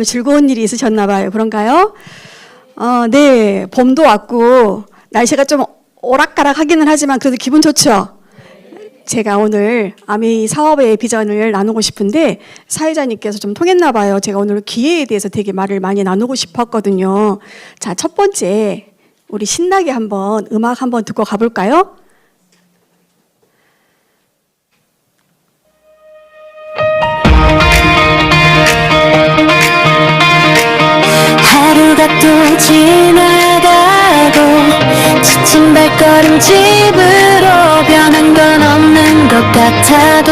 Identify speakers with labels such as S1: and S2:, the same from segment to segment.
S1: 즐거운 일이 있으셨나 봐요. 그런가요? 네. 봄도 왔고 날씨가 좀 오락가락하기는 하지만 그래도 기분 좋죠? 제가 오늘 아메이 사업의 비전을 나누고 싶은데 사회자님께서 좀 통했나 봐요. 제가 오늘 기회에 대해서 되게 말을 많이 나누고 싶었거든요. 자, 첫 번째 우리 신나게 한번 음악 한번 듣고 가볼까요?
S2: 하루가 또 지나가고 지친 발걸음 집으로 변한 건 없는 것 같아도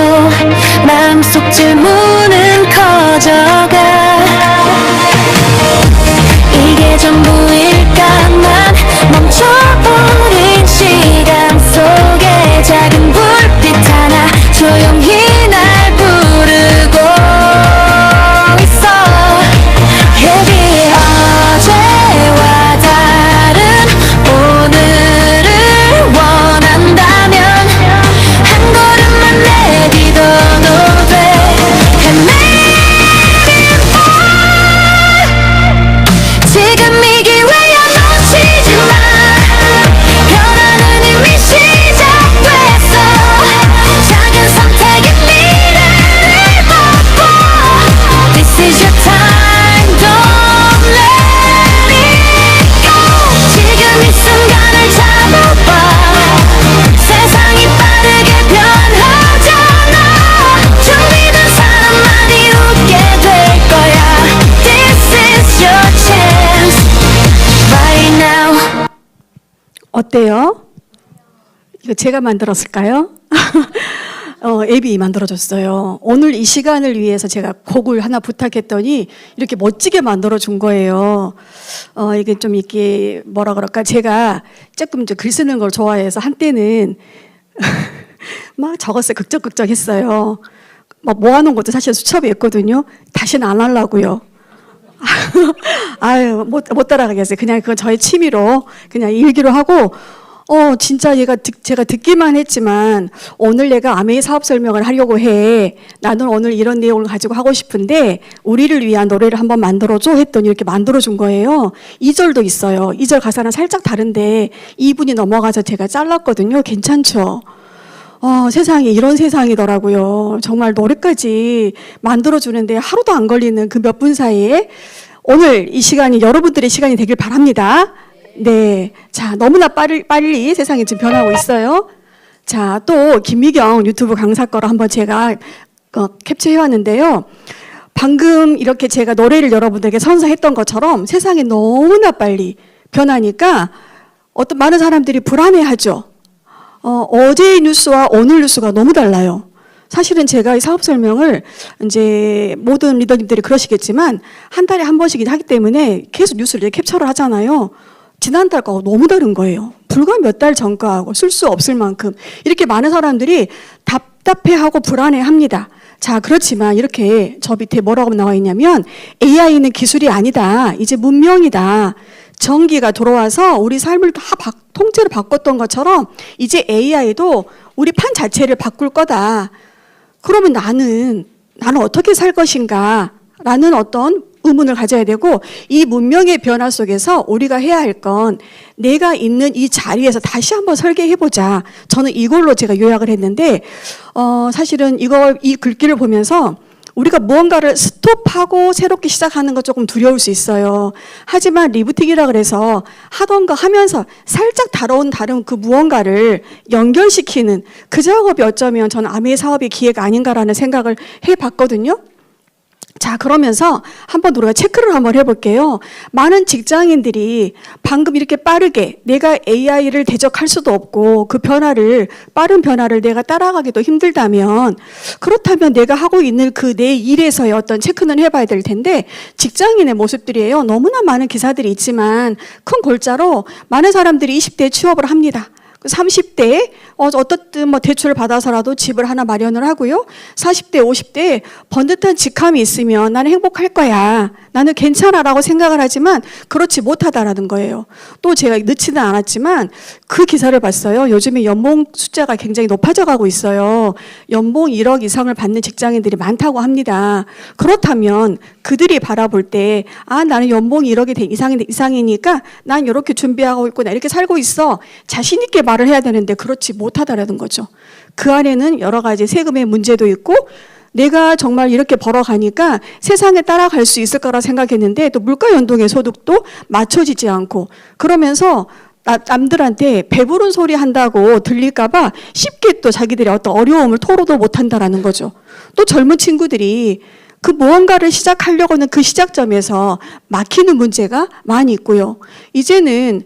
S2: 마음속 질문은 커져가. 이게 전부일까? 난 멈춰버린 시간 속에 작은 불빛 하나 조용히 날 부르고 있어. 여기 어제와 다른 오늘을 원한다면 한 걸음만 내딛어도 돼. 지금 이 기회야 놓치지 마. 변화는 이미 시작됐어. 작은 선택이 미래를 바꿔. This is your time, don't let it go. 지금 이 순간을 잡아봐. 세상이 빠르게 변하잖아. 준비된 사람만이 웃게 될 거야. This is your chance right now.
S1: 어때요? 이거 제가 만들었을까요? 앱이 만들어줬어요. 오늘 이 시간을 위해서 제가 곡을 하나 부탁했더니 이렇게 멋지게 만들어준 거예요. 이게 좀 이렇게 뭐라 그럴까? 제가 조금 글 쓰는 걸 좋아해서 한때는 막 적었어요. 극적극적 했어요. 막 모아놓은 것도 사실 수첩이었거든요. 다시는 안 하려고요. 아유, 못 따라가겠어요. 그냥 그건 저의 취미로 그냥 일기로 하고, 진짜 제가 듣기만 했지만, 오늘 내가 아메이 사업 설명을 하려고 해. 나는 오늘 이런 내용을 가지고 하고 싶은데, 우리를 위한 노래를 한번 만들어줘. 했더니 이렇게 만들어준 거예요. 2절도 있어요. 2절 가사는 살짝 다른데, 2분이 넘어가서 제가 잘랐거든요. 괜찮죠? 세상에 이런 세상이더라고요. 정말 노래까지 만들어주는데 하루도 안 걸리는 그 몇 분 사이에 오늘 이 시간이 여러분들의 시간이 되길 바랍니다. 네. 자, 너무나 빨리 세상이 지금 변하고 있어요. 자, 또 김미경 유튜브 강사 거를 한번 제가 캡처해 왔는데요. 방금 이렇게 제가 노래를 여러분들에게 선사했던 것처럼 세상이 너무나 빨리 변하니까 많은 사람들이 불안해하죠. 어제의 뉴스와 오늘 뉴스가 너무 달라요. 사실은 제가 이 사업 설명을 이제 모든 리더님들이 그러시겠지만 한 달에 한 번씩 하기 때문에 계속 뉴스를 캡처를 하잖아요. 지난달 거하고 너무 다른 거예요. 불과 몇 달 전 거하고 쓸 수 없을 만큼 이렇게 많은 사람들이 답답해하고 불안해합니다. 자, 그렇지만 이렇게 저 밑에 뭐라고 나와 있냐면 AI는 기술이 아니다. 이제 문명이다. 전기가 들어와서 우리 삶을 다 통째로 바꿨던 것처럼 이제 AI도 우리 판 자체를 바꿀 거다. 그러면 나는 어떻게 살 것인가? 라는 어떤 의문을 가져야 되고 이 문명의 변화 속에서 우리가 해야 할 건 내가 있는 이 자리에서 다시 한번 설계해보자. 저는 이걸로 제가 요약을 했는데 사실은 이 글귀를 보면서 우리가 무언가를 스톱하고 새롭게 시작하는 거 조금 두려울 수 있어요. 하지만 리부팅이라 그래서 하던 거 하면서 살짝 다른 그 무언가를 연결시키는 그 작업이 어쩌면 저는 아메이 사업의 기회가 아닌가라는 생각을 해봤거든요. 자, 그러면서 한번 우리가 체크를 한번 해볼게요. 많은 직장인들이 방금 이렇게 빠르게 내가 AI를 대적할 수도 없고 그 빠른 변화를 내가 따라가기도 힘들다면 그렇다면 내가 하고 있는 그 내 일에서의 어떤 체크는 해봐야 될 텐데 직장인의 모습들이에요. 너무나 많은 기사들이 있지만 큰 골자로 많은 사람들이 20대에 취업을 합니다. 30대에 어떻든 뭐 대출을 받아서라도 집을 하나 마련을 하고요. 40대, 50대에 번듯한 직함이 있으면 나는 행복할 거야. 나는 괜찮아라고 생각을 하지만 그렇지 못하다라는 거예요. 또 제가 늦지는 않았지만 그 기사를 봤어요. 요즘에 연봉 숫자가 굉장히 높아져 가고 있어요. 연봉 1억 이상을 받는 직장인들이 많다고 합니다. 그렇다면 그들이 바라볼 때 나는 연봉 1억이 이상이니까 난 이렇게 준비하고 있고 나 이렇게 살고 있어. 자신 있게 말을 해야 되는데 그렇지 못하다라는 거죠. 그 안에는 여러 가지 세금의 문제도 있고 내가 정말 이렇게 벌어가니까 세상에 따라갈 수 있을 거라 생각했는데 또 물가 연동의 소득도 맞춰지지 않고 그러면서 남들한테 배부른 소리 한다고 들릴까봐 쉽게 또 자기들의 어떤 어려움을 토로도 못한다라는 거죠. 또 젊은 친구들이 그 무언가를 시작하려고 하는 그 시작점에서 막히는 문제가 많이 있고요. 이제는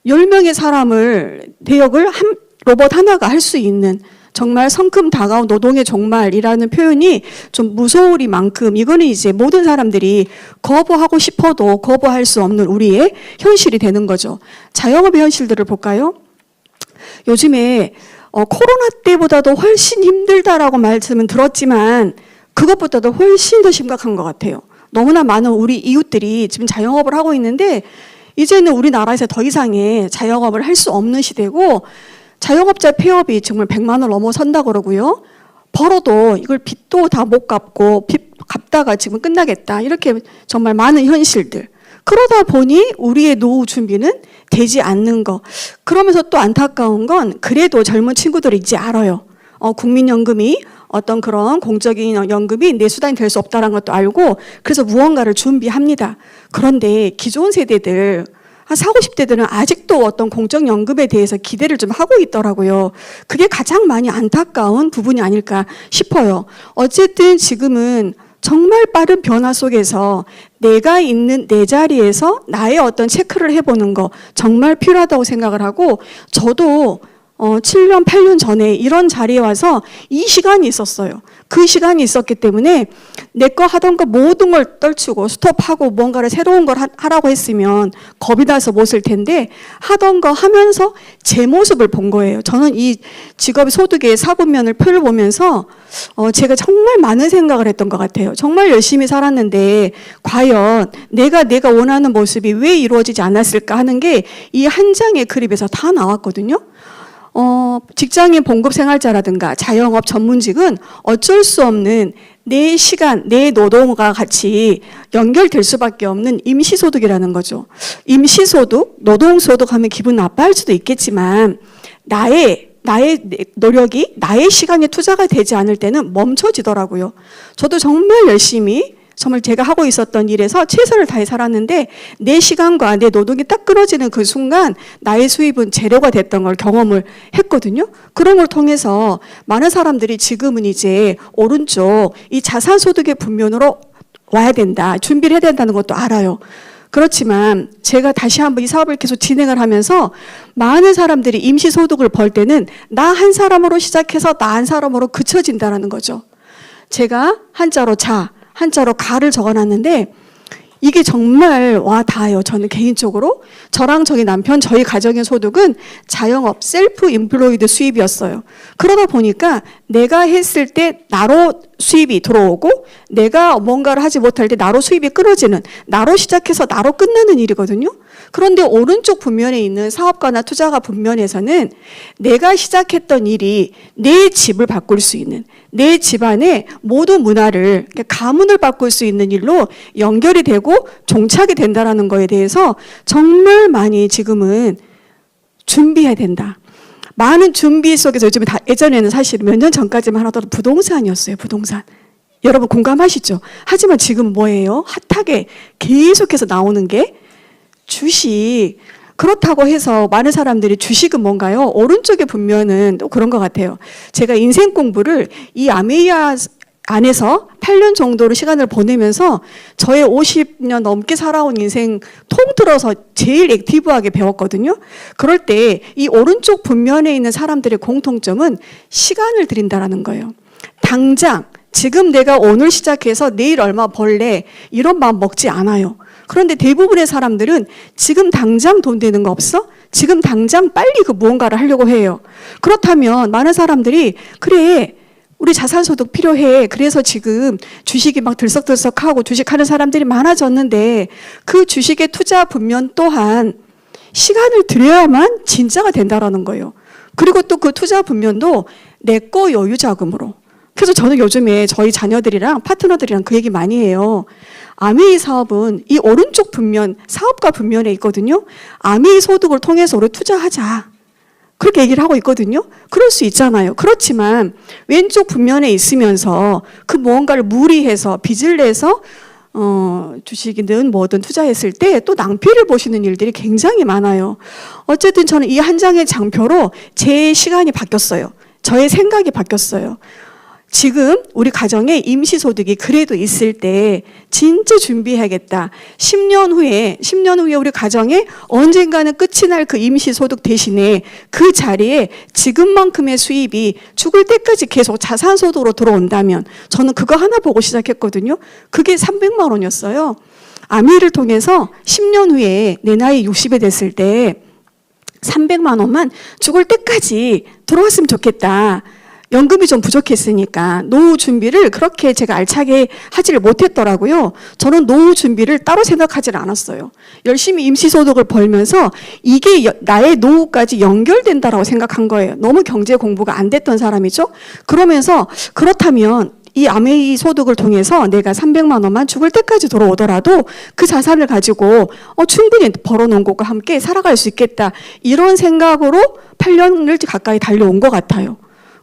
S1: 10명의 사람을 대역을 한 로봇 하나가 할 수 있는 정말 성큼 다가온 노동의 종말이라는 표현이 좀 무서우리만큼 이거는 이제 모든 사람들이 거부하고 싶어도 거부할 수 없는 우리의 현실이 되는 거죠. 자영업의 현실들을 볼까요? 요즘에 코로나 때보다도 훨씬 힘들다라고 말씀은 들었지만 그것보다도 훨씬 더 심각한 것 같아요. 너무나 많은 우리 이웃들이 지금 자영업을 하고 있는데 이제는 우리나라에서 더 이상의 자영업을 할 수 없는 시대고 자영업자 폐업이 정말 100만 원 넘어선다 그러고요. 벌어도 이걸 빚도 다 못 갚고 빚 갚다가 지금 끝나겠다. 이렇게 정말 많은 현실들. 그러다 보니 우리의 노후 준비는 되지 않는 거. 그러면서 또 안타까운 건 그래도 젊은 친구들이 이제 알아요. 국민연금이 어떤 그런 공적인 연금이 내 수단이 될 수 없다는 것도 알고 그래서 무언가를 준비합니다. 그런데 기존 세대들 한 40, 50대들은 아직도 어떤 공적연금에 대해서 기대를 좀 하고 있더라고요. 그게 가장 많이 안타까운 부분이 아닐까 싶어요. 어쨌든 지금은 정말 빠른 변화 속에서 내가 있는 내 자리에서 나의 어떤 체크를 해보는 거 정말 필요하다고 생각을 하고 저도 7년, 8년 전에 이런 자리에 와서 이 시간이 있었어요. 그 시간이 있었기 때문에 내 거 하던 거 모든 걸 떨치고 스톱하고 뭔가를 새로운 걸 하라고 했으면 겁이 나서 못 쓸 텐데 하던 거 하면서 제 모습을 본 거예요. 저는 이 직업의 소득의 사분면을 표를 보면서 제가 정말 많은 생각을 했던 것 같아요. 정말 열심히 살았는데 과연 내가 원하는 모습이 왜 이루어지지 않았을까 하는 게 이 한 장의 그림에서 다 나왔거든요. 직장인 봉급 생활자라든가 자영업 전문직은 어쩔 수 없는 내 시간, 내 노동과 같이 연결될 수밖에 없는 임시소득이라는 거죠. 임시소득, 노동소득 하면 기분 나빠할 수도 있겠지만 나의 노력이 나의 시간에 투자가 되지 않을 때는 멈춰지더라고요. 저도 정말 열심히 정말 제가 하고 있었던 일에서 최선을 다해 살았는데 내 시간과 내 노동이 딱 끊어지는 그 순간 나의 수입은 제로가 됐던 걸 경험을 했거든요. 그런 걸 통해서 많은 사람들이 지금은 이제 오른쪽 이 자산소득의 분면으로 와야 된다. 준비를 해야 된다는 것도 알아요. 그렇지만 제가 다시 한번 이 사업을 계속 진행을 하면서 많은 사람들이 임시소득을 벌 때는 나 한 사람으로 시작해서 나 한 사람으로 그쳐진다는 거죠. 제가 한자로 자, 한자로 가를 적어놨는데 이게 정말 와 닿아요. 저는 개인적으로 저랑 저희 남편 저희 가정의 소득은 자영업 셀프 임플로이드 수입이었어요. 그러다 보니까 내가 했을 때 나로 수입이 들어오고 내가 뭔가를 하지 못할 때 나로 수입이 끊어지는 나로 시작해서 나로 끝나는 일이거든요. 그런데 오른쪽 분면에 있는 사업가나 투자가 분면에서는 내가 시작했던 일이 내 집을 바꿀 수 있는 내 집안의 모든 문화를 가문을 바꿀 수 있는 일로 연결이 되고 종착이 된다는 거에 대해서 정말 많이 지금은 준비해야 된다. 많은 준비 속에서 요즘에 예전에는 사실 몇 년 전까지만 하더라도 부동산이었어요. 부동산. 여러분 공감하시죠? 하지만 지금 뭐예요? 핫하게 계속해서 나오는 게 주식. 그렇다고 해서 많은 사람들이 주식은 뭔가요? 오른쪽에 분면은 또 그런 것 같아요. 제가 인생 공부를 이 아메이아 안에서 8년 정도로 시간을 보내면서 저의 50년 넘게 살아온 인생 통틀어서 제일 액티브하게 배웠거든요. 그럴 때 이 오른쪽 분면에 있는 사람들의 공통점은 시간을 들인다는 거예요. 당장 지금 내가 오늘 시작해서 내일 얼마 벌래 이런 마음 먹지 않아요. 그런데 대부분의 사람들은 지금 당장 돈 되는 거 없어? 지금 당장 빨리 그 무언가를 하려고 해요. 그렇다면 많은 사람들이 그래 우리 자산소득 필요해. 그래서 지금 주식이 막 들썩들썩하고 주식하는 사람들이 많아졌는데 그 주식의 투자 분면 또한 시간을 들여야만 진짜가 된다라는 거예요. 그리고 또 그 투자 분면도 내 거 여유 자금으로. 그래서 저는 요즘에 저희 자녀들이랑 파트너들이랑 그 얘기 많이 해요. 아메이 사업은 이 오른쪽 분면, 사업가 분면에 있거든요. 아메이 소득을 통해서 우리 투자하자. 그렇게 얘기를 하고 있거든요. 그럴 수 있잖아요. 그렇지만 왼쪽 분면에 있으면서 그 무언가를 무리해서 빚을 내서 주식이든 뭐든 투자했을 때 또 낭비를 보시는 일들이 굉장히 많아요. 어쨌든 저는 이 한 장의 장표로 제 시간이 바뀌었어요. 저의 생각이 바뀌었어요. 지금 우리 가정에 임시소득이 그래도 있을 때 진짜 준비해야겠다. 10년 후에 우리 가정에 언젠가는 끝이 날 그 임시소득 대신에 그 자리에 지금만큼의 수입이 죽을 때까지 계속 자산소득으로 들어온다면 저는 그거 하나 보고 시작했거든요. 그게 300만 원이었어요. 아미를 통해서 10년 후에 내 나이 60이 됐을 때 300만 원만 죽을 때까지 들어왔으면 좋겠다. 연금이 좀 부족했으니까 노후 준비를 그렇게 제가 알차게 하지를 못했더라고요. 저는 노후 준비를 따로 생각하지는 않았어요. 열심히 임시소득을 벌면서 이게 나의 노후까지 연결된다라고 생각한 거예요. 너무 경제 공부가 안 됐던 사람이죠. 그러면서 그렇다면 이 아메이 소득을 통해서 내가 300만 원만 죽을 때까지 돌아오더라도 그 자산을 가지고 충분히 벌어놓은 것과 함께 살아갈 수 있겠다. 이런 생각으로 8년을 가까이 달려온 것 같아요.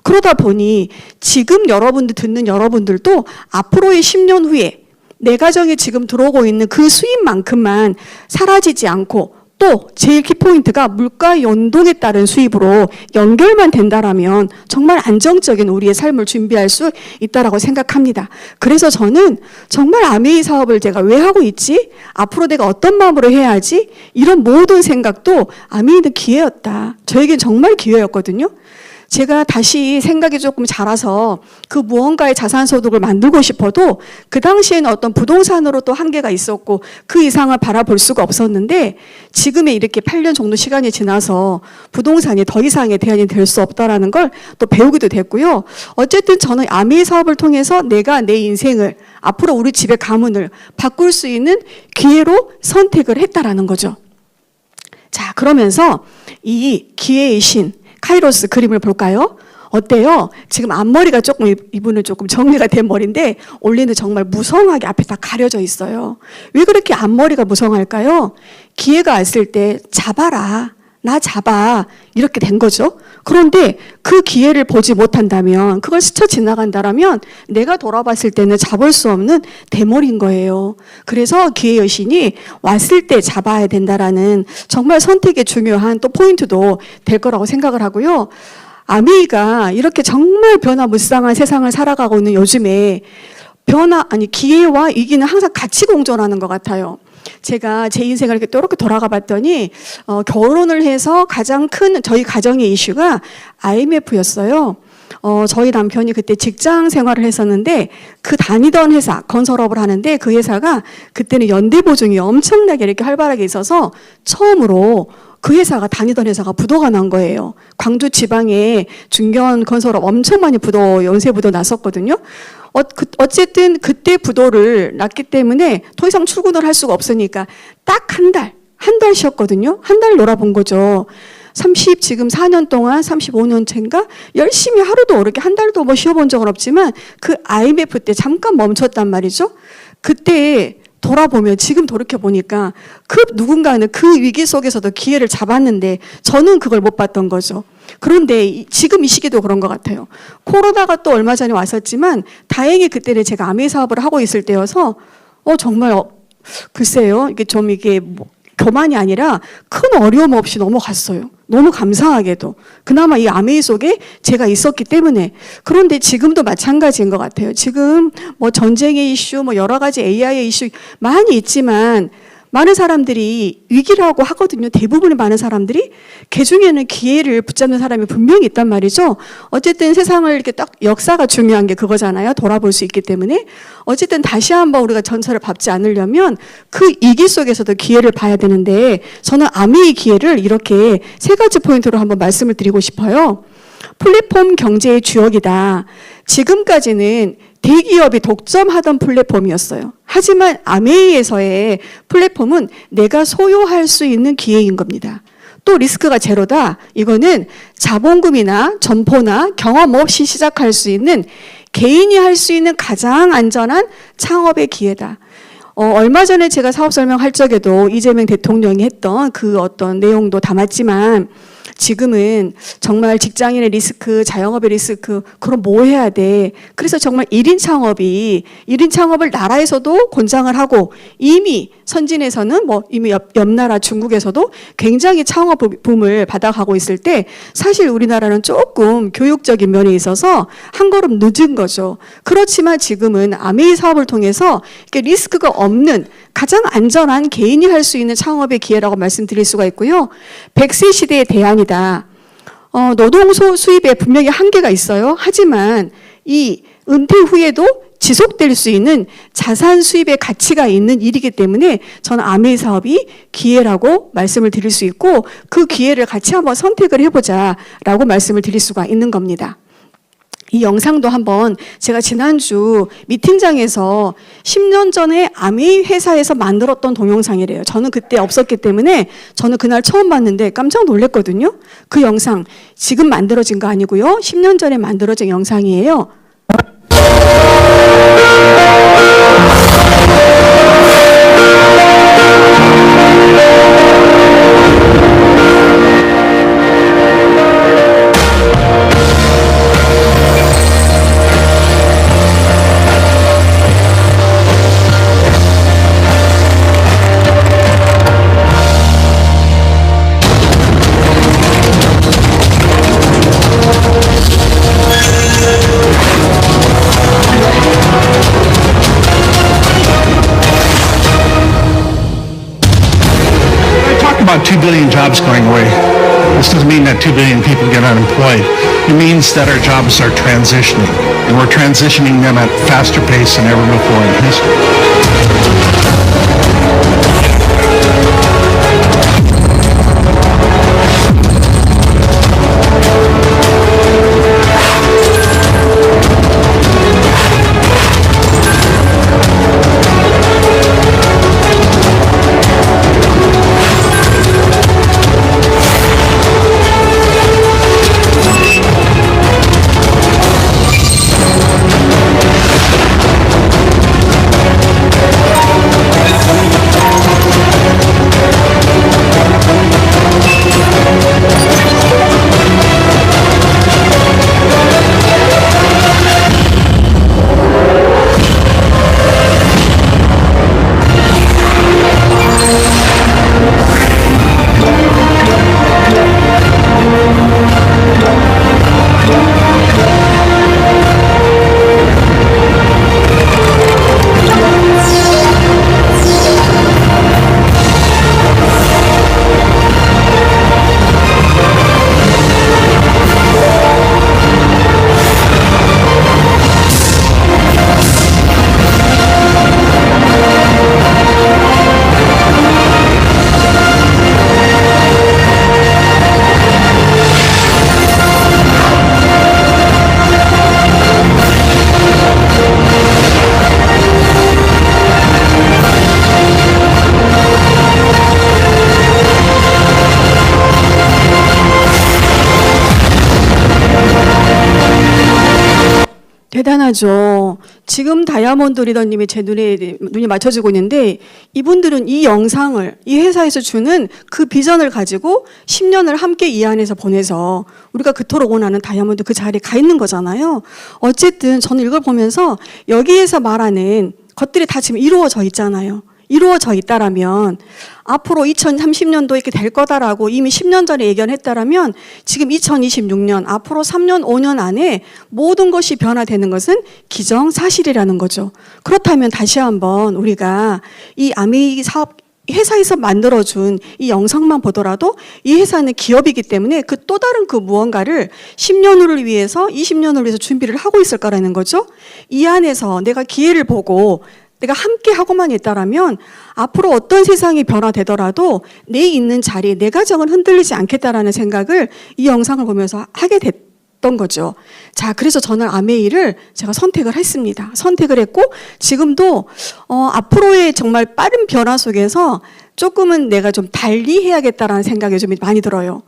S1: 그러다 보니 지금 여러분들 듣는 여러분들도 앞으로의 10년 후에 내 가정에 지금 들어오고 있는 그 수입만큼만 사라지지 않고 또 제일 키포인트가 물가 연동에 따른 수입으로 연결만 된다라면 정말 안정적인 우리의 삶을 준비할 수 있다라고 생각합니다. 그래서 저는 정말 아메이 사업을 제가 왜 하고 있지? 앞으로 내가 어떤 마음으로 해야 하지? 이런 모든 생각도 아메이는 기회였다. 저에겐 정말 기회였거든요. 제가 다시 생각이 조금 자라서 그 무언가의 자산소득을 만들고 싶어도 그 당시에는 어떤 부동산으로 또 한계가 있었고 그 이상을 바라볼 수가 없었는데 지금의 이렇게 8년 정도 시간이 지나서 부동산이 더 이상의 대안이 될 수 없다라는 걸 또 배우기도 됐고요. 어쨌든 저는 아메이 사업을 통해서 내가 내 인생을 앞으로 우리 집의 가문을 바꿀 수 있는 기회로 선택을 했다라는 거죠. 자, 그러면서 이 기회의 신 카이로스 그림을 볼까요? 어때요? 지금 앞머리가 조금 이분은 조금 정리가 된 머리인데 원래는 정말 무성하게 앞에 다 가려져 있어요. 왜 그렇게 앞머리가 무성할까요? 기회가 왔을 때 잡아라. 나 잡아. 이렇게 된 거죠. 그런데 그 기회를 보지 못한다면 그걸 스쳐 지나간다라면 내가 돌아봤을 때는 잡을 수 없는 대머리인 거예요. 그래서 기회 여신이 왔을 때 잡아야 된다라는 정말 선택의 중요한 또 포인트도 될 거라고 생각을 하고요. 아메이가 이렇게 정말 변화무쌍한 세상을 살아가고 있는 요즘에 기회와 위기는 항상 같이 공존하는 것 같아요. 제가 제 인생을 이렇게 돌아가 봤더니 결혼을 해서 가장 큰 저희 가정의 이슈가 IMF였어요. 저희 남편이 그때 직장 생활을 했었는데 그 다니던 회사, 건설업을 하는데 그 회사가 그때는 연대보증이 엄청나게 이렇게 활발하게 있어서 처음으로 그 회사가 다니던 회사가 부도가 난 거예요. 광주 지방에 중견 건설업 엄청 많이 연쇄 부도 났었거든요. 어쨌든 그때 부도를 났기 때문에 더 이상 출근을 할 수가 없으니까 딱 한 달 쉬었거든요. 한 달 놀아본 거죠. 지금 4년 동안 35년 차인가 열심히 하루도 어렵게 한 달도 뭐 쉬어본 적은 없지만 그 IMF 때 잠깐 멈췄단 말이죠. 그때 돌아보면 지금 돌이켜보니까 그 누군가는 그 위기 속에서도 기회를 잡았는데 저는 그걸 못 봤던 거죠. 그런데 지금 이 시기도 그런 것 같아요. 코로나가 또 얼마 전에 왔었지만 다행히 그때는 제가 아메이 사업을 하고 있을 때여서 정말 글쎄요. 이게 교만이 아니라 큰 어려움 없이 넘어갔어요. 너무 감사하게도. 그나마 이 아메이 속에 제가 있었기 때문에. 그런데 지금도 마찬가지인 것 같아요. 지금 뭐 전쟁의 이슈, 뭐 여러 가지 AI의 이슈 많이 있지만 많은 사람들이 위기라고 하거든요. 대부분의 많은 사람들이. 그 중에는 기회를 붙잡는 사람이 분명히 있단 말이죠. 어쨌든 세상을 이렇게 딱 역사가 중요한 게 그거잖아요. 돌아볼 수 있기 때문에. 어쨌든 다시 한번 우리가 전철을 밟지 않으려면 그 위기 속에서도 기회를 봐야 되는데 저는 아메의 기회를 이렇게 세 가지 포인트로 한번 말씀을 드리고 싶어요. 플랫폼 경제의 주역이다. 지금까지는 대기업이 독점하던 플랫폼이었어요. 하지만 아메이에서의 플랫폼은 내가 소유할 수 있는 기회인 겁니다. 또 리스크가 제로다. 이거는 자본금이나 점포나 경험 없이 시작할 수 있는 개인이 할 수 있는 가장 안전한 창업의 기회다. 얼마 전에 제가 사업 설명할 적에도 이재명 대통령이 했던 그 어떤 내용도 담았지만 지금은 정말 직장인의 리스크, 자영업의 리스크, 그럼 뭐 해야 돼? 그래서 정말 1인 창업을 나라에서도 권장을 하고 이미 선진에서는 뭐 이미 옆 나라 중국에서도 굉장히 창업 붐을 받아가고 있을 때 사실 우리나라는 조금 교육적인 면에 있어서 한 걸음 늦은 거죠. 그렇지만 지금은 아메이 사업을 통해서 이렇게 리스크가 없는 가장 안전한 개인이 할 수 있는 창업의 기회라고 말씀드릴 수가 있고요. 100세 시대의 대안이다. 노동 수입에 분명히 한계가 있어요. 하지만 이 은퇴 후에도 지속될 수 있는 자산 수입의 가치가 있는 일이기 때문에 저는 아메이 사업이 기회라고 말씀을 드릴 수 있고 그 기회를 같이 한번 선택을 해보자라고 말씀을 드릴 수가 있는 겁니다. 이 영상도 한번 제가 지난주 미팅장에서 10년 전에 아메이 회사에서 만들었던 동영상이래요. 저는 그때 없었기 때문에 저는 그날 처음 봤는데 깜짝 놀랐거든요. 그 영상 지금 만들어진 거 아니고요. 10년 전에 만들어진 영상이에요.
S3: About 2 billion jobs going away. This doesn't mean that 2 billion people get unemployed. It means that our jobs are transitioning, and we're transitioning them at faster pace than ever before in history.
S1: 대단하죠. 지금 다이아몬드 리더님이 제 눈이 맞춰지고 있는데 이분들은 이 영상을 이 회사에서 주는 그 비전을 가지고 10년을 함께 이 안에서 보내서 우리가 그토록 원하는 다이아몬드 그 자리에 가 있는 거잖아요. 어쨌든 저는 이걸 보면서 여기에서 말하는 것들이 다 지금 이루어져 있잖아요. 이루어져 있다라면 앞으로 2030년도 이렇게 될 거다라고 이미 10년 전에 예견했다라면 지금 2026년 앞으로 3년 5년 안에 모든 것이 변화되는 것은 기정사실이라는 거죠. 그렇다면 다시 한번 우리가 이 아메이 사업 회사에서 만들어준 이 영상만 보더라도 이 회사는 기업이기 때문에 그 또 다른 그 무언가를 10년 후를 위해서 20년을 위해서 준비를 하고 있을 거라는 거죠. 이 안에서 내가 기회를 보고 내가 함께 하고만 있다라면 앞으로 어떤 세상이 변화되더라도 내 있는 자리, 내 가정은 흔들리지 않겠다라는 생각을 이 영상을 보면서 하게 됐던 거죠. 자, 그래서 저는 아메이를 제가 선택을 했습니다. 선택을 했고 지금도 앞으로의 정말 빠른 변화 속에서 조금은 내가 좀 달리 해야겠다라는 생각이 좀 많이 들어요.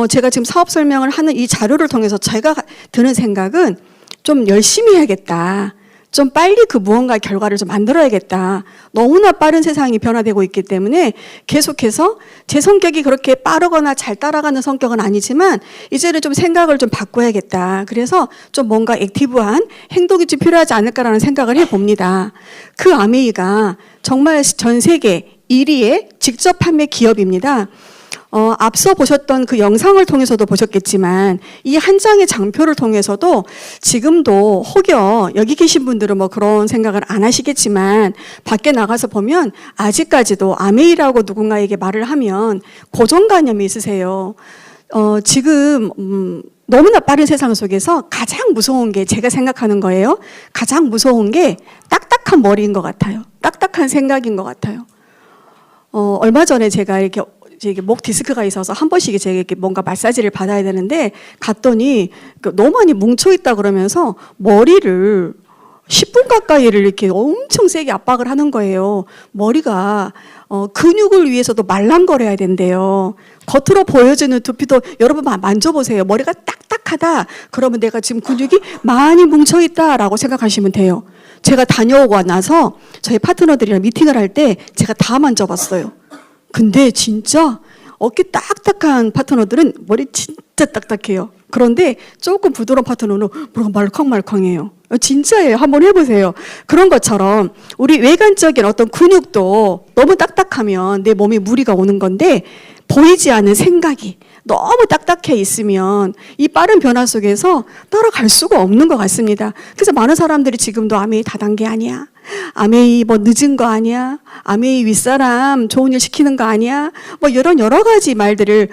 S1: 제가 지금 사업 설명을 하는 이 자료를 통해서 제가 드는 생각은 좀 열심히 해야겠다. 좀 빨리 그 무언가 결과를 좀 만들어야겠다. 너무나 빠른 세상이 변화되고 있기 때문에 계속해서 제 성격이 그렇게 빠르거나 잘 따라가는 성격은 아니지만 이제는 좀 생각을 좀 바꿔야겠다. 그래서 좀 뭔가 액티브한 행동이 좀 필요하지 않을까라는 생각을 해봅니다. 그 아메이가 정말 전 세계 1위의 직접 판매 기업입니다. 앞서 보셨던 그 영상을 통해서도 보셨겠지만 이 한 장의 장표를 통해서도 지금도 혹여 여기 계신 분들은 뭐 그런 생각을 안 하시겠지만 밖에 나가서 보면 아직까지도 아메이라고 누군가에게 말을 하면 고정관념이 있으세요. 지금 너무나 빠른 세상 속에서 가장 무서운 게 제가 생각하는 거예요. 가장 무서운 게 딱딱한 머리인 것 같아요. 딱딱한 생각인 것 같아요. 얼마 전에 제가 이렇게 목 디스크가 있어서 한 번씩 제가 이렇게 뭔가 마사지를 받아야 되는데 갔더니 너무 많이 뭉쳐있다 그러면서 머리를 10분 가까이를 이렇게 엄청 세게 압박을 하는 거예요. 머리가 근육을 위해서도 말랑거려야 된대요. 겉으로 보여지는 두피도 여러분 만져보세요. 머리가 딱딱하다. 그러면 내가 지금 근육이 많이 뭉쳐있다라고 생각하시면 돼요. 제가 다녀오고 나서 저희 파트너들이랑 미팅을 할 때 제가 다 만져봤어요. 근데 진짜 어깨 딱딱한 파트너들은 머리 진짜 딱딱해요. 그런데 조금 부드러운 파트너는 머리가 말캉말캉해요. 진짜예요. 한번 해보세요. 그런 것처럼 우리 외관적인 어떤 근육도 너무 딱딱하면 내 몸에 무리가 오는 건데 보이지 않는 생각이 너무 딱딱해 있으면 이 빠른 변화 속에서 따라갈 수가 없는 것 같습니다. 그래서 많은 사람들이 지금도 아메이 다단계 아니야. 아메이 뭐 늦은 거 아니야. 아메이 윗사람 좋은 일 시키는 거 아니야. 뭐 이런 여러 가지 말들을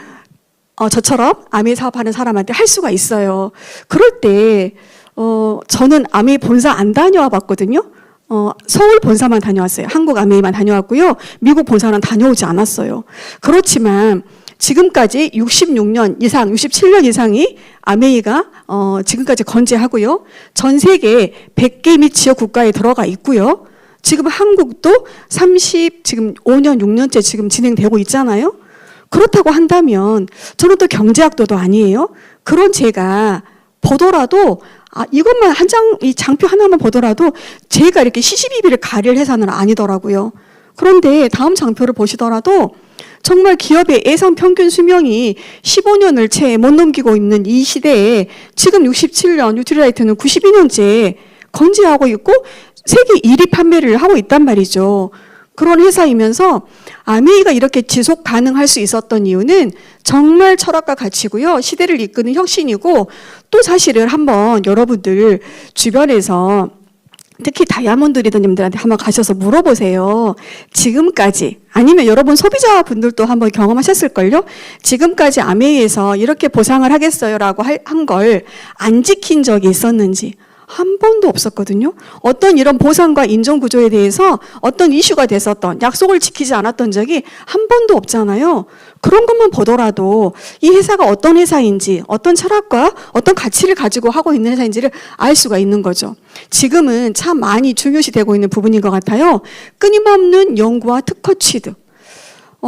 S1: 저처럼 아메이 사업하는 사람한테 할 수가 있어요. 그럴 때 저는 아메이 본사 안 다녀와 봤거든요. 서울 본사만 다녀왔어요. 한국 아메이만 다녀왔고요. 미국 본사는 다녀오지 않았어요. 그렇지만 지금까지 66년 이상, 67년 이상이 아메이가 지금까지 건재하고요. 전 세계 100개 및 지역 국가에 들어가 있고요. 지금 한국도 지금 5년, 6년째 지금 진행되고 있잖아요. 그렇다고 한다면 저는 또 경제학도도 아니에요. 그런 제가 보더라도 이것만 이 장표 하나만 보더라도 제가 이렇게 시시비비를 가릴 회사는 아니더라고요. 그런데 다음 장표를 보시더라도 정말 기업의 예상 평균 수명이 15년을 채 못 넘기고 있는 이 시대에 지금 67년 뉴트리라이트는 92년째 건재하고 있고 세계 1위 판매를 하고 있단 말이죠. 그런 회사이면서 아메이가 이렇게 지속 가능할 수 있었던 이유는 정말 철학과 가치고요. 시대를 이끄는 혁신이고 또 사실은 한번 여러분들 주변에서 특히 다이아몬드 리더님들한테 한번 가셔서 물어보세요. 지금까지 아니면 여러분 소비자분들도 한번 경험하셨을걸요. 지금까지 아메이에서 이렇게 보상을 하겠어요라고 한 걸 안 지킨 적이 있었는지 한 번도 없었거든요. 어떤 이런 보상과 인정 구조에 대해서 어떤 이슈가 됐었던 약속을 지키지 않았던 적이 한 번도 없잖아요. 그런 것만 보더라도 이 회사가 어떤 회사인지 어떤 철학과 어떤 가치를 가지고 하고 있는 회사인지를 알 수가 있는 거죠. 지금은 참 많이 중요시되고 있는 부분인 것 같아요. 끊임없는 연구와 특허 취득.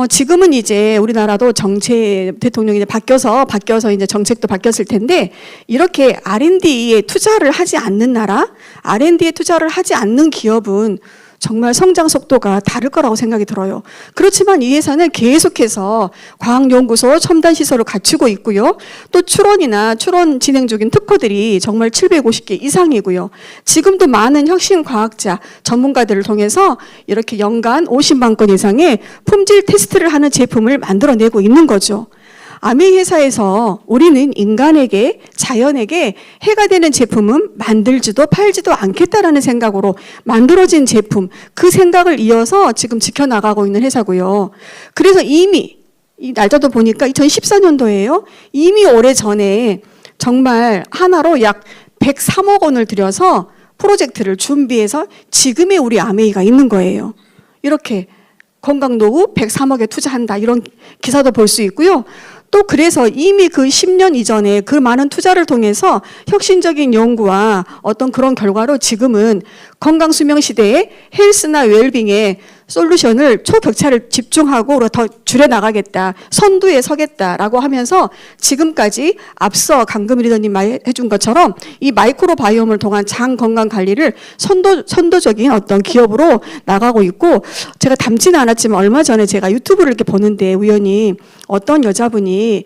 S1: 지금은 이제 우리나라도 대통령이 이제 바뀌어서 이제 정책도 바뀌었을 텐데, 이렇게 R&D에 투자를 하지 않는 나라, R&D에 투자를 하지 않는 기업은 정말 성장 속도가 다를 거라고 생각이 들어요. 그렇지만 이 회사는 계속해서 과학연구소, 첨단시설을 갖추고 있고요. 또 추론 진행 중인 특허들이 정말 750개 이상이고요. 지금도 많은 혁신 과학자, 전문가들을 통해서 이렇게 연간 50만 건 이상의 품질 테스트를 하는 제품을 만들어내고 있는 거죠. 아메이 회사에서 우리는 인간에게, 자연에게 해가 되는 제품은 만들지도 팔지도 않겠다라는 생각으로 만들어진 제품, 그 생각을 이어서 지금 지켜나가고 있는 회사고요. 그래서 이미 이 날짜도 보니까 2014년도예요. 이미 오래전에 정말 하나로 약 103억 원을 들여서 프로젝트를 준비해서 지금의 우리 아메이가 있는 거예요. 이렇게 건강노후 103억에 투자한다, 이런 기사도 볼 수 있고요. 또 그래서 이미 그 10년 이전에 그 많은 투자를 통해서 혁신적인 연구와 어떤 그런 결과로 지금은 건강수명 시대에 헬스나 웰빙에 솔루션을 초격차를 집중하고 더 줄여나가겠다, 선두에 서겠다라고 하면서 지금까지 앞서 강금 리더님 해준 것처럼 이 마이크로바이옴을 통한 장 건강 관리를 선도적인 어떤 기업으로 나가고 있고, 제가 담지는 않았지만 얼마 전에 제가 유튜브를 이렇게 보는데 우연히 어떤 여자분이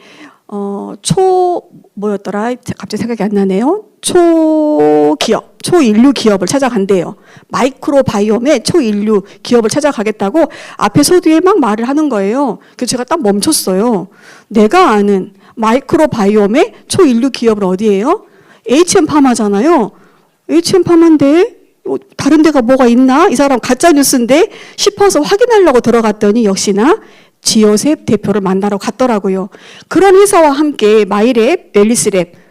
S1: 뭐였더라? 갑자기 생각이 안 나네요. 초인류 기업을 찾아간대요. 마이크로바이옴의 초인류 기업을 찾아가겠다고 앞에 소뒤에 막 말을 하는 거예요. 그래서 제가 딱 멈췄어요. 내가 아는 마이크로바이옴의 초인류 기업은 어디예요? HM파마잖아요. HM파마인데 다른 데가 뭐가 있나? 이 사람 가짜 뉴스인데 싶어서 확인하려고 들어갔더니 역시나 지오셉 대표를 만나러 갔더라고요. 그런 회사와 함께 마이랩, 멜리스랩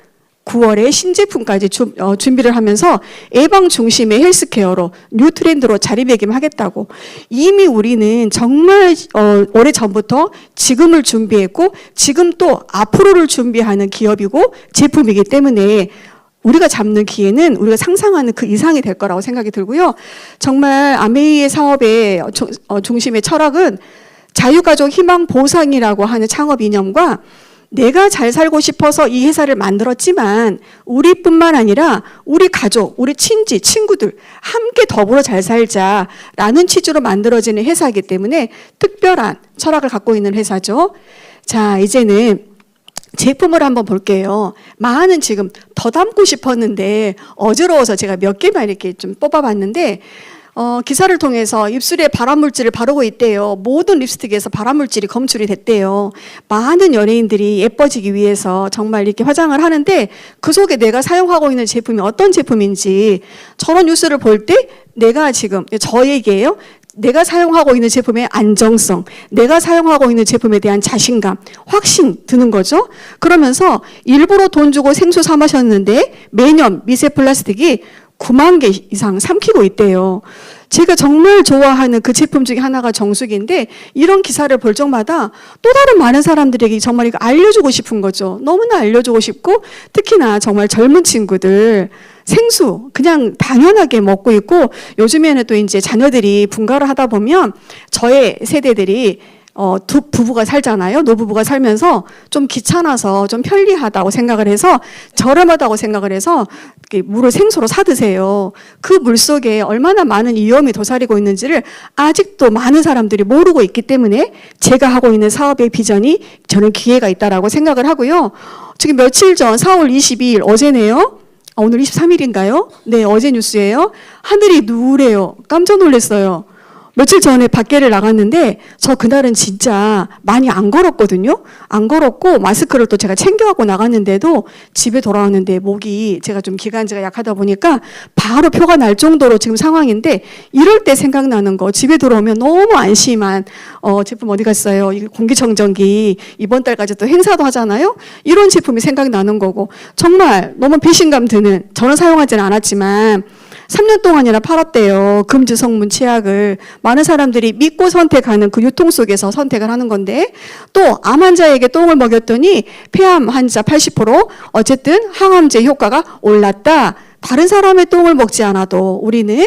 S1: 9월에 신제품까지 준비를 하면서 예방 중심의 헬스케어로 뉴 트렌드로 자리매김하겠다고. 이미 우리는 정말 오래전부터 지금을 준비했고 지금 또 앞으로를 준비하는 기업이고 제품이기 때문에 우리가 잡는 기회는 우리가 상상하는 그 이상이 될 거라고 생각이 들고요. 정말 아메이의 사업의 중심의 철학은 자유가족 희망 보상이라고 하는 창업 이념과 내가 잘 살고 싶어서 이 회사를 만들었지만 우리뿐만 아니라 우리 가족, 우리 친지, 친구들 함께 더불어 잘 살자라는 취지로 만들어지는 회사이기 때문에 특별한 철학을 갖고 있는 회사죠. 자, 이제는 제품을 한번 볼게요. 많은 지금 더 담고 싶었는데 어지러워서 제가 몇 개만 이렇게 좀 뽑아봤는데 기사를 통해서 입술에 발암물질을 바르고 있대요. 모든 립스틱에서 발암물질이 검출이 됐대요. 많은 연예인들이 예뻐지기 위해서 정말 이렇게 화장을 하는데 그 속에 내가 사용하고 있는 제품이 어떤 제품인지 저런 뉴스를 볼 때 내가 지금 저 얘기예요. 내가 사용하고 있는 제품의 안정성, 내가 사용하고 있는 제품에 대한 자신감, 확신 드는 거죠. 그러면서 일부러 돈 주고 생수 사 마셨는데 매년 미세 플라스틱이 9만 개 이상 삼키고 있대요. 제가 정말 좋아하는 그 제품 중에 하나가 정수기인데 이런 기사를 볼 적마다 또 다른 많은 사람들에게 정말 이거 알려주고 싶은 거죠. 너무나 알려주고 싶고 특히나 정말 젊은 친구들 생수 그냥 당연하게 먹고 있고 요즘에는 또 이제 자녀들이 분가를 하다 보면 저의 세대들이 두 부부가 살잖아요. 노부부가 살면서 좀 귀찮아서 좀 편리하다고 생각을 해서 저렴하다고 생각을 해서 물을 생수로 사 드세요. 그 물 속에 얼마나 많은 위험이 도사리고 있는지를 아직도 많은 사람들이 모르고 있기 때문에 제가 하고 있는 사업의 비전이 저는 기회가 있다라고 생각을 하고요. 지금 며칠 전 4월 22일 어제네요. 오늘 23일인가요? 네, 어제 뉴스예요. 하늘이 누래요. 깜짝 놀랐어요. 며칠 전에 밖에를 나갔는데 저 그날은 진짜 많이 안 걸었거든요. 안 걸었고 마스크를 또 제가 챙겨갖고 나갔는데도 집에 돌아왔는데 목이 제가 좀 기관지가 약하다 보니까 바로 표가 날 정도로 지금 상황인데 이럴 때 생각나는 거 집에 들어오면 너무 안심한 제품 어디 갔어요? 이 공기청정기 이번 달까지 또 행사도 하잖아요. 이런 제품이 생각나는 거고 정말 너무 배신감 드는 저는 사용하지는 않았지만 3년 동안이나 팔았대요. 금주 성분 치약을. 많은 사람들이 믿고 선택하는 그 유통 속에서 선택을 하는 건데 또 암 환자에게 똥을 먹였더니 폐암 환자 80% 어쨌든 항암제 효과가 올랐다. 다른 사람의 똥을 먹지 않아도 우리는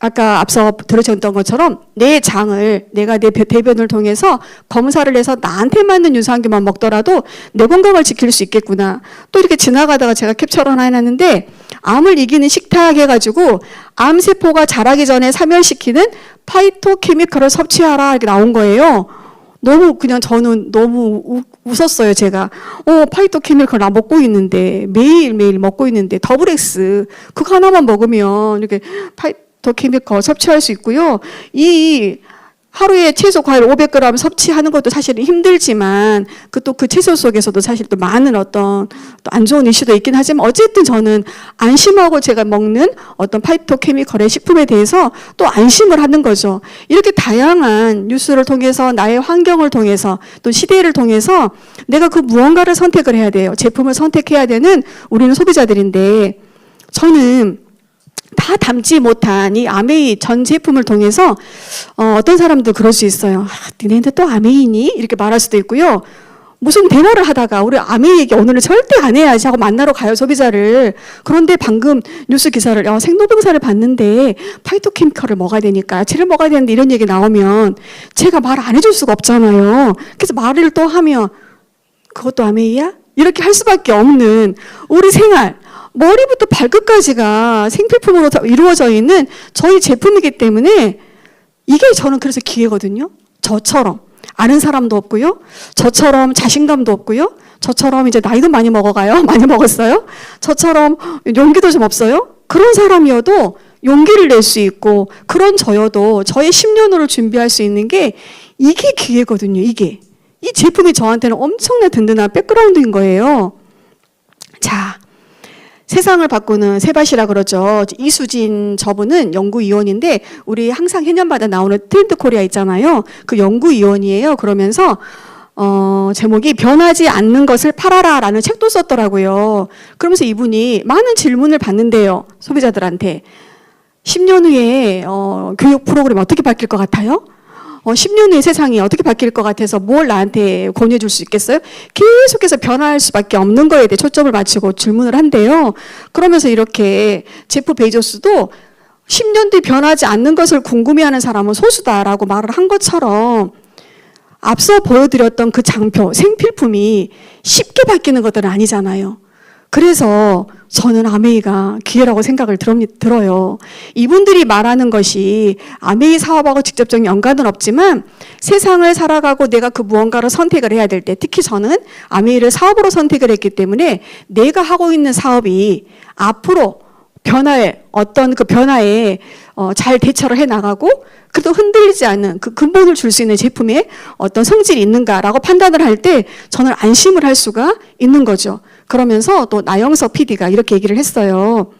S1: 아까 앞서 들으셨던 것처럼 내 장을 내가 내 대변을 통해서 검사를 해서 나한테 맞는 유산균만 먹더라도 내 건강을 지킬 수 있겠구나. 또 이렇게 지나가다가 제가 캡처를 하나 해놨는데 암을 이기는 식탁 해가지고 암세포가 자라기 전에 사멸시키는 파이토케미컬을 섭취하라 이렇게 나온 거예요. 너무 그냥 저는 너무 웃었어요. 제가 파이토케미컬 나 먹고 있는데 매일매일 먹고 있는데 더블엑스 그거 하나만 먹으면 이렇게 더 케미컬 섭취할 수 있고요. 이 하루에 채소 과일 500g 섭취하는 것도 사실은 힘들지만 그 채소 속에서도 사실 또 많은 어떤 또 안 좋은 이슈도 있긴 하지만 어쨌든 저는 안심하고 제가 먹는 어떤 파이토케미컬의 식품에 대해서 또 안심을 하는 거죠. 이렇게 다양한 뉴스를 통해서 나의 환경을 통해서 또 시대를 통해서 내가 그 무언가를 선택을 해야 돼요. 제품을 선택해야 되는 우리는 소비자들인데 저는 다 담지 못한 이 아메이 전 제품을 통해서 어떤 사람도 그럴 수 있어요. 니네한테 또 아메이니? 이렇게 말할 수도 있고요. 무슨 대화를 하다가 우리 아메이 얘기 오늘은 절대 안 해야지 하고 만나러 가요, 소비자를. 그런데 방금 뉴스 기사를 생로병사를 봤는데 파이토케미컬을 먹어야 되니까 야채를 먹어야 되는데 이런 얘기 나오면 제가 말 안 해줄 수가 없잖아요. 그래서 말을 또 하면 그것도 아메이야? 이렇게 할 수밖에 없는 우리 생활. 머리부터 발끝까지가 생필품으로 이루어져 있는 저희 제품이기 때문에 이게 저는 그래서 기회거든요. 저처럼 아는 사람도 없고요. 저처럼 자신감도 없고요. 저처럼 이제 나이도 많이 먹어가요. 많이 먹었어요. 저처럼 용기도 좀 없어요. 그런 사람이어도 용기를 낼 수 있고 그런 저여도 저의 10년호를 준비할 수 있는 게 이게 기회거든요. 이게. 이 제품이 저한테는 엄청난 든든한 백그라운드인 거예요. 자. 세상을 바꾸는 새밭이라 그러죠. 이수진 저분은 연구위원인데 우리 항상 해년마다 나오는 트렌드 코리아 있잖아요. 그 연구위원이에요. 그러면서 제목이 변하지 않는 것을 팔아라라는 책도 썼더라고요. 그러면서 이분이 많은 질문을 받는데요. 소비자들한테. 10년 후에 교육 프로그램이 어떻게 바뀔 것 같아요? 10년 후에 세상이 어떻게 바뀔 것 같아서 뭘 나한테 권유해 줄 수 있겠어요? 계속해서 변할 수밖에 없는 거에 대해 초점을 맞추고 질문을 한대요. 그러면서 이렇게 제프 베이조스도 10년 뒤 변하지 않는 것을 궁금해하는 사람은 소수다라고 말을 한 것처럼 앞서 보여드렸던 그 장표, 생필품이 쉽게 바뀌는 것들은 아니잖아요. 그래서 저는 아메이가 기회라고 생각을 들어요. 이분들이 말하는 것이 아메이 사업하고 직접적인 연관은 없지만 세상을 살아가고 내가 그 무언가를 선택을 해야 될 때 특히 저는 아메이를 사업으로 선택을 했기 때문에 내가 하고 있는 사업이 앞으로 변화에 어떤 그 변화에 잘 대처를 해 나가고 그래도 흔들리지 않는 그 근본을 줄 수 있는 제품에 어떤 성질이 있는가라고 판단을 할 때 저는 안심을 할 수가 있는 거죠. 그러면서 또 나영석 PD가 이렇게 얘기를 했어요.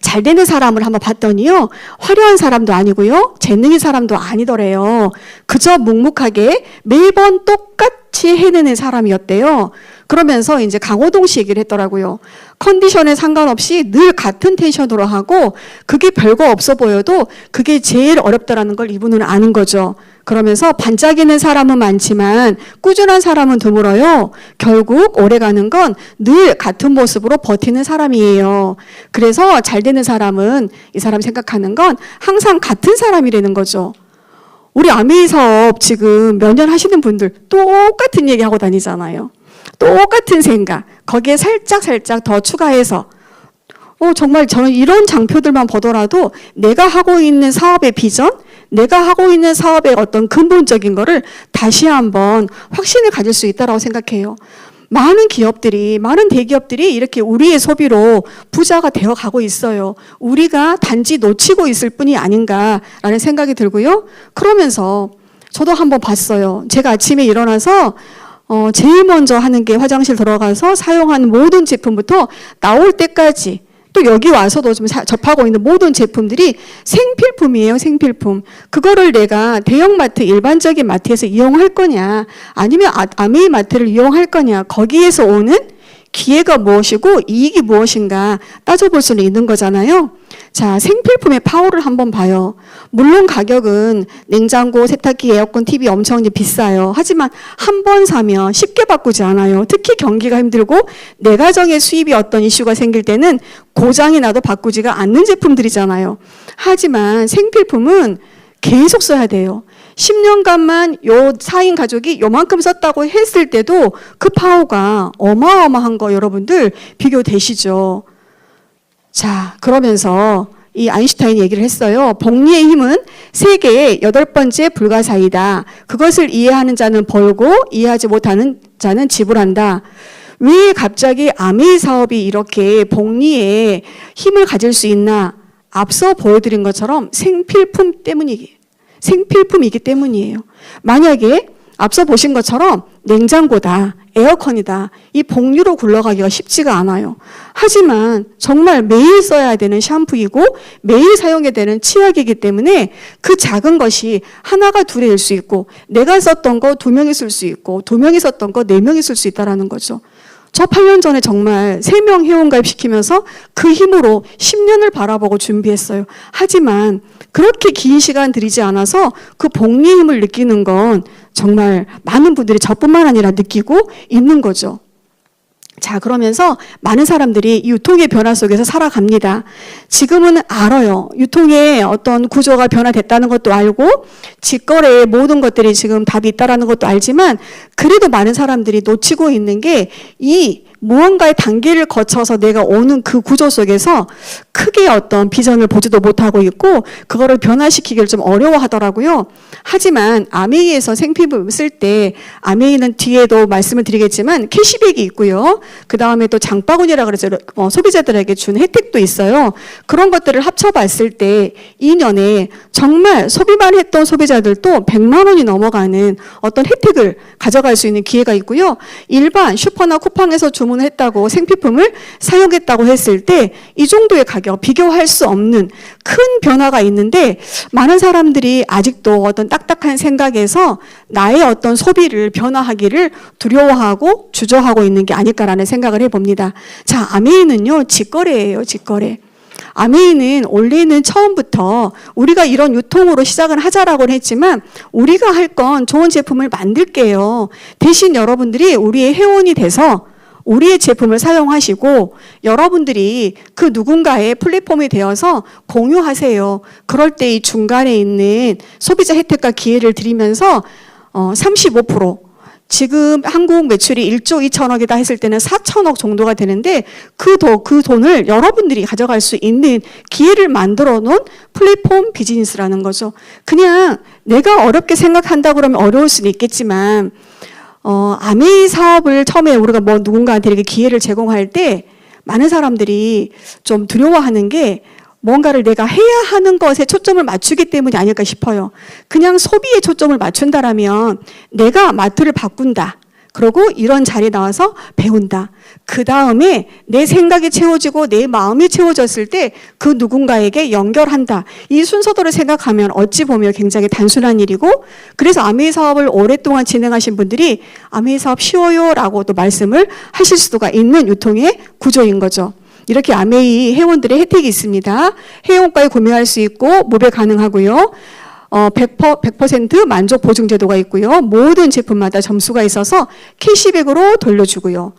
S1: 잘 되는 사람을 한번 봤더니요. 화려한 사람도 아니고요. 재능의 사람도 아니더래요. 그저 묵묵하게 매번 똑같이 해내는 사람이었대요. 그러면서 이제 강호동 씨 얘기를 했더라고요. 컨디션에 상관없이 늘 같은 텐션으로 하고 그게 별거 없어 보여도 그게 제일 어렵다라는 걸 이분은 아는 거죠. 그러면서 반짝이는 사람은 많지만 꾸준한 사람은 드물어요. 결국 오래가는 건 늘 같은 모습으로 버티는 사람이에요. 그래서 잘 되는 사람은 이 사람 생각하는 건 항상 같은 사람이라는 거죠. 우리 아메이 사업 지금 몇 년 하시는 분들 똑같은 얘기하고 다니잖아요. 똑같은 생각, 거기에 살짝 더 추가해서 정말 저는 이런 장표들만 보더라도 내가 하고 있는 사업의 비전, 내가 하고 있는 사업의 어떤 근본적인 거를 다시 한번 확신을 가질 수 있다고 생각해요. 많은 기업들이, 많은 대기업들이 이렇게 우리의 소비로 부자가 되어 가고 있어요. 우리가 단지 놓치고 있을 뿐이 아닌가라는 생각이 들고요. 그러면서 저도 한번 봤어요. 제가 아침에 일어나서 제일 먼저 하는 게 화장실 들어가서 사용하는 모든 제품부터 나올 때까지 또 여기 와서도 좀 접하고 있는 모든 제품들이 생필품이에요, 생필품. 그거를 내가 대형마트, 일반적인 마트에서 이용할 거냐, 아니면 아메이 마트를 이용할 거냐, 거기에서 오는 기회가 무엇이고 이익이 무엇인가 따져볼 수는 있는 거잖아요. 자, 생필품의 파워를 한번 봐요. 물론 가격은 냉장고, 세탁기, 에어컨, TV 엄청 이제 비싸요. 하지만 한 번 사면 쉽게 바꾸지 않아요. 특히 경기가 힘들고 내 가정의 수입이 어떤 이슈가 생길 때는 고장이 나도 바꾸지가 않는 제품들이잖아요. 하지만 생필품은 계속 써야 돼요. 10년간만 요 4인 가족이 요만큼 썼다고 했을 때도 그 파워가 어마어마한 거 여러분들 비교되시죠? 자, 그러면서 이 아인슈타인이 얘기를 했어요. 복리의 힘은 세계의 8번째 불가사의다. 그것을 이해하는 자는 벌고 이해하지 못하는 자는 지불한다. 왜 갑자기 아메이 사업이 이렇게 복리의 힘을 가질 수 있나? 앞서 보여드린 것처럼 생필품 때문이기. 생필품이기 때문이에요. 만약에 앞서 보신 것처럼 냉장고다, 에어컨이다, 이 복류로 굴러가기가 쉽지가 않아요. 하지만 정말 매일 써야 되는 샴푸이고 매일 사용해야 되는 치약이기 때문에 그 작은 것이 하나가 둘이 될 수 있고 내가 썼던 거 2명이 쓸 수 있고 2명이 썼던 거 4명이 쓸 수 있다는 거죠. 저 8년 전에 정말 3명 회원가입 시키면서 그 힘으로 10년을 바라보고 준비했어요. 하지만 그렇게 긴 시간 들이지 않아서 그 복리의 힘을 느끼는 건 정말 많은 분들이 저뿐만 아니라 느끼고 있는 거죠. 자, 그러면서 많은 사람들이 이 유통의 변화 속에서 살아갑니다. 지금은 알아요. 유통의 어떤 구조가 변화됐다는 것도 알고 직거래의 모든 것들이 지금 답이 있다는 것도 알지만 그래도 많은 사람들이 놓치고 있는 게 이 무언가의 단계를 거쳐서 내가 오는 그 구조 속에서 크게 어떤 비전을 보지도 못하고 있고 그거를 변화시키기를 좀 어려워하더라고요. 하지만 아메이에서 생필품 쓸 때 아메이는 뒤에도 말씀을 드리겠지만 캐시백이 있고요. 그 다음에 또 장바구니라 그래서 소비자들에게 준 혜택도 있어요. 그런 것들을 합쳐봤을 때 2년에 정말 소비만 했던 소비자들도 100만 원이 넘어가는 어떤 혜택을 가져갈 수 있는 기회가 있고요. 일반 슈퍼나 쿠팡에서 주문했다고 생필품을 사용했다고 했을 때 이 정도의 가격 비교할 수 없는 큰 변화가 있는데 많은 사람들이 아직도 어떤 딱딱한 생각에서 나의 어떤 소비를 변화하기를 두려워하고 주저하고 있는 게 아닐까라는 생각을 해봅니다. 자, 아메이는요 직거래예요. 직거래. 아메이는 원래는 처음부터 우리가 이런 유통으로 시작을 하자라고 했지만 우리가 할 건 좋은 제품을 만들게요. 대신 여러분들이 우리의 회원이 돼서 우리의 제품을 사용하시고 여러분들이 그 누군가의 플랫폼이 되어서 공유하세요. 그럴 때 이 중간에 있는 소비자 혜택과 기회를 드리면서 35% 지금 한국 매출이 1조 2천억이다 했을 때는 4천억 정도가 되는데 그 돈을 여러분들이 가져갈 수 있는 기회를 만들어 놓은 플랫폼 비즈니스라는 거죠. 그냥 내가 어렵게 생각한다 그러면 어려울 수는 있겠지만 아메이 사업을 처음에 우리가 뭐 누군가한테 이렇게 기회를 제공할 때 많은 사람들이 좀 두려워하는 게 뭔가를 내가 해야 하는 것에 초점을 맞추기 때문이 아닐까 싶어요. 그냥 소비에 초점을 맞춘다라면 내가 마트를 바꾼다. 그리고 이런 자리에 나와서 배운다. 그 다음에 내 생각이 채워지고 내 마음이 채워졌을 때 그 누군가에게 연결한다. 이 순서대로 생각하면 어찌 보면 굉장히 단순한 일이고 그래서 아메이 사업을 오랫동안 진행하신 분들이 아메이 사업 쉬워요 라고 또 말씀을 하실 수가 있는 유통의 구조인 거죠. 이렇게 아메이 회원들의 혜택이 있습니다. 회원가에 구매할 수 있고 무배 가능하고요. 100% 만족 보증 제도가 있고요. 모든 제품마다 점수가 있어서 캐시백으로 돌려주고요.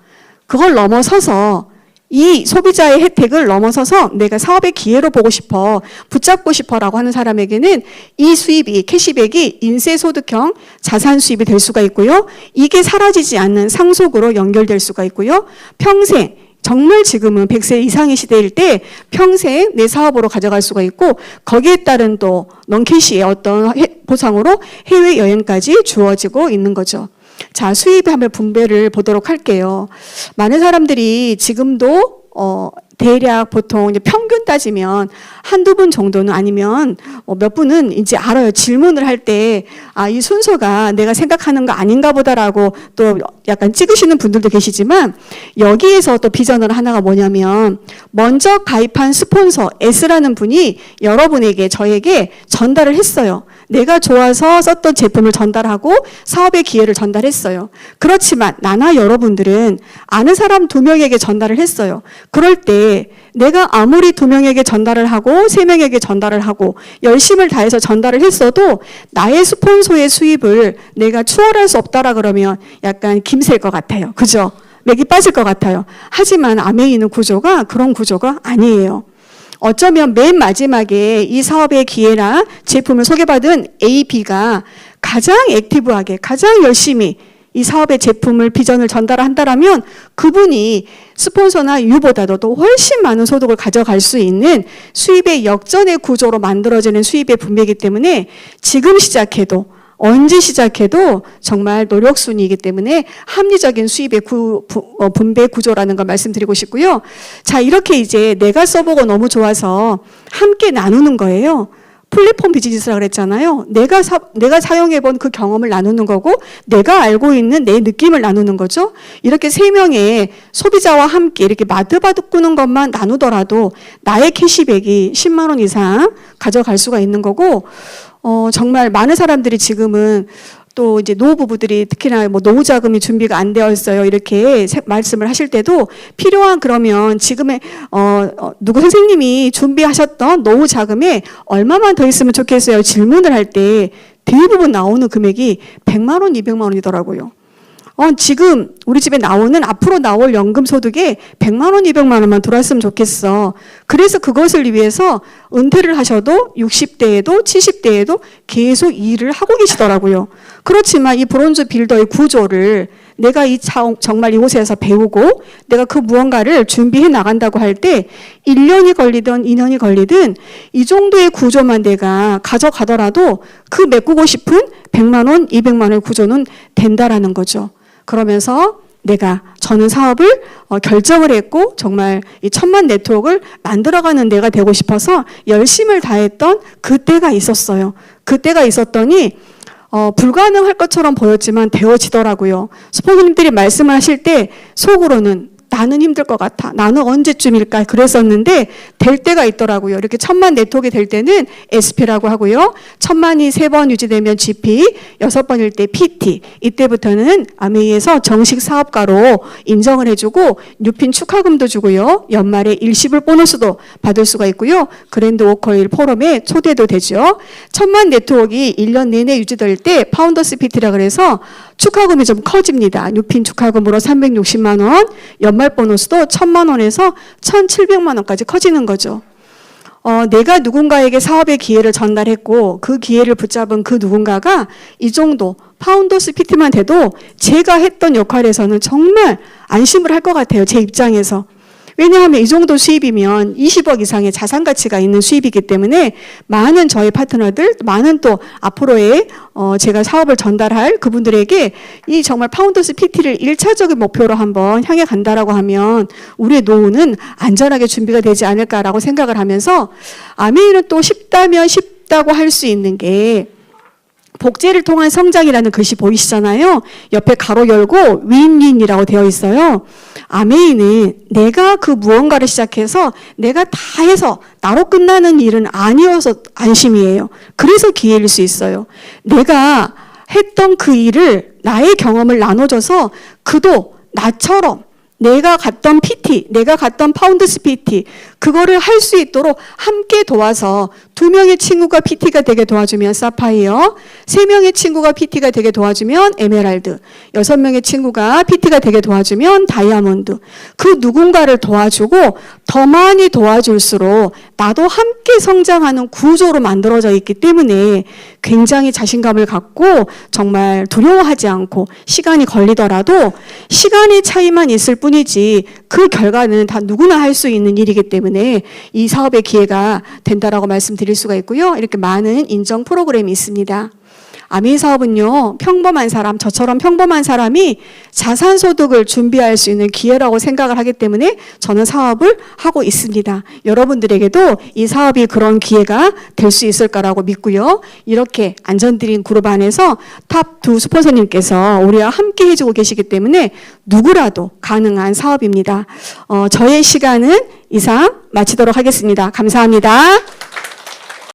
S1: 그걸 넘어서서 이 소비자의 혜택을 넘어서서 내가 사업의 기회로 보고 싶어, 붙잡고 싶어라고 하는 사람에게는 이 수입이 캐시백이 인세소득형 자산 수입이 될 수가 있고요. 이게 사라지지 않는 상속으로 연결될 수가 있고요. 평생 정말 지금은 100세 이상의 시대일 때 평생 내 사업으로 가져갈 수가 있고 거기에 따른 또 넌캐시의 어떤 보상으로 해외여행까지 주어지고 있는 거죠. 자, 수입의 한번 분배를 보도록 할게요. 많은 사람들이 지금도 대략 보통 이제 평균 따지면 한두 분 정도는 아니면 몇 분은 이제 알아요. 질문을 할 때 이 순서가 내가 생각하는 거 아닌가 보다라고 또 약간 찍으시는 분들도 계시지만 여기에서 또 비전을 하나가 뭐냐면 먼저 가입한 스폰서 S라는 분이 여러분에게 저에게 전달을 했어요. 내가 좋아서 썼던 제품을 전달하고 사업의 기회를 전달했어요. 그렇지만 나나 여러분들은 아는 사람 2명에게 전달을 했어요. 그럴 때 내가 아무리 2명에게 전달을 하고 3명에게 전달을 하고 열심을 다해서 전달을 했어도 나의 스폰서의 수입을 내가 추월할 수 없다라 그러면 약간 김새일 것 같아요. 그죠? 맥이 빠질 것 같아요. 하지만 아메이는 구조가 그런 구조가 아니에요. 어쩌면 맨 마지막에 이 사업의 기회나 제품을 소개받은 A, B가 가장 액티브하게 가장 열심히 이 사업의 제품을 비전을 전달한다라면 그분이 스폰서나 유보다도 또 훨씬 많은 소득을 가져갈 수 있는 수입의 역전의 구조로 만들어지는 수입의 분배이기 때문에 지금 시작해도 언제 시작해도 정말 노력순이기 때문에 합리적인 수입의 분배 구조라는 걸 말씀드리고 싶고요. 자, 이렇게 이제 내가 써보고 너무 좋아서 함께 나누는 거예요. 플랫폼 비즈니스라고 그랬잖아요. 내가 사용해본 그 경험을 나누는 거고, 내가 알고 있는 내 느낌을 나누는 거죠. 이렇게 3명의 소비자와 함께 이렇게 마드바드 꾸는 것만 나누더라도 나의 캐시백이 10만 원 이상 가져갈 수가 있는 거고, 정말 많은 사람들이 지금은 또 이제 노부부들이 특히나 뭐 노후 자금이 준비가 안 되어 있어요. 이렇게 말씀을 하실 때도 필요한 그러면 지금의 누구 선생님이 준비하셨던 노후 자금에 얼마만 더 있으면 좋겠어요. 질문을 할 때 대부분 나오는 금액이 100만 원, 200만 원이더라고요. 지금 우리 집에 나오는 앞으로 나올 연금 소득에 100만 원, 200만 원만 들어왔으면 좋겠어. 그래서 그것을 위해서 은퇴를 하셔도 60대에도 70대에도 계속 일을 하고 계시더라고요. 그렇지만 이 브론즈 빌더의 구조를 내가 정말 이곳에서 배우고 내가 그 무언가를 준비해 나간다고 할 때 1년이 걸리든 2년이 걸리든 이 정도의 구조만 내가 가져가더라도 그 메꾸고 싶은 100만 원, 200만 원의 구조는 된다라는 거죠. 그러면서 저는 사업을 결정을 했고 정말 이 1000만 네트워크를 만들어가는 데가 되고 싶어서 열심을 다했던 그때가 있었어요. 그때가 있었더니 불가능할 것처럼 보였지만 되어지더라고요. 스포츠님들이 말씀을 하실 때 속으로는 나는 힘들 것 같아. 나는 언제쯤일까? 그랬었는데 될 때가 있더라고요. 이렇게 1000만 네트워크가 될 때는 SP라고 하고요. 1000만이 3번 유지되면 GP, 6번일 때 PT. 이때부터는 아메이에서 정식 사업가로 인정을 해주고 뉴핀 축하금도 주고요. 연말에 일시불 보너스도 받을 수가 있고요. 그랜드 워커힐 포럼에 초대도 되죠. 1000만 네트워크가 1년 내내 유지될 때 파운더스 PT라 그래서 축하금이 좀 커집니다. 뉴핀 축하금으로 360만 원, 연말 보너스도 1000만 원에서 1700만 원까지 커지는 거죠. 내가 누군가에게 사업의 기회를 전달했고 그 기회를 붙잡은 그 누군가가 이 정도 파운더스 PT만 돼도 제가 했던 역할에서는 정말 안심을 할 것 같아요. 제 입장에서. 왜냐하면 이 정도 수입이면 20억 이상의 자산 가치가 있는 수입이기 때문에 많은 저희 파트너들, 많은 또 앞으로의 제가 사업을 전달할 그분들에게 이 정말 파운더스 PT를 1차적인 목표로 한번 향해 간다라고 하면 우리의 노후는 안전하게 준비가 되지 않을까라고 생각을 하면서 아메이는 또 쉽다면 쉽다고 할 수 있는 게 복제를 통한 성장이라는 글씨 보이시잖아요. 옆에 가로 열고 윈윈이라고 되어 있어요. 아메이는 내가 그 무언가를 시작해서 내가 다 해서 나로 끝나는 일은 아니어서 안심이에요. 그래서 기회일 수 있어요. 내가 했던 그 일을 나의 경험을 나눠줘서 그도 나처럼 내가 갔던 PT, 내가 갔던 파운드스 PT 그거를 할 수 있도록 함께 도와서 2명의 친구가 PT가 되게 도와주면 사파이어, 3명의 친구가 PT가 되게 도와주면 에메랄드, 6명의 친구가 PT가 되게 도와주면 다이아몬드. 그 누군가를 도와주고 더 많이 도와줄수록 나도 함께 성장하는 구조로 만들어져 있기 때문에 굉장히 자신감을 갖고 정말 두려워하지 않고 시간이 걸리더라도 시간의 차이만 있을 뿐이지 그 결과는 다 누구나 할 수 있는 일이기 때문에 이 사업의 기회가 된다라고 말씀드릴 수가 있고요. 이렇게 많은 인정 프로그램이 있습니다. 아메이 사업은요, 평범한 사람, 저처럼 평범한 사람이 자산소득을 준비할 수 있는 기회라고 생각을 하기 때문에 저는 사업을 하고 있습니다. 여러분들에게도 이 사업이 그런 기회가 될 수 있을 거라고 믿고요. 이렇게 안전드림 그룹 안에서 탑 2 스폰서님께서 우리와 함께 해주고 계시기 때문에 누구라도 가능한 사업입니다. 저의 시간은 이상 마치도록 하겠습니다. 감사합니다.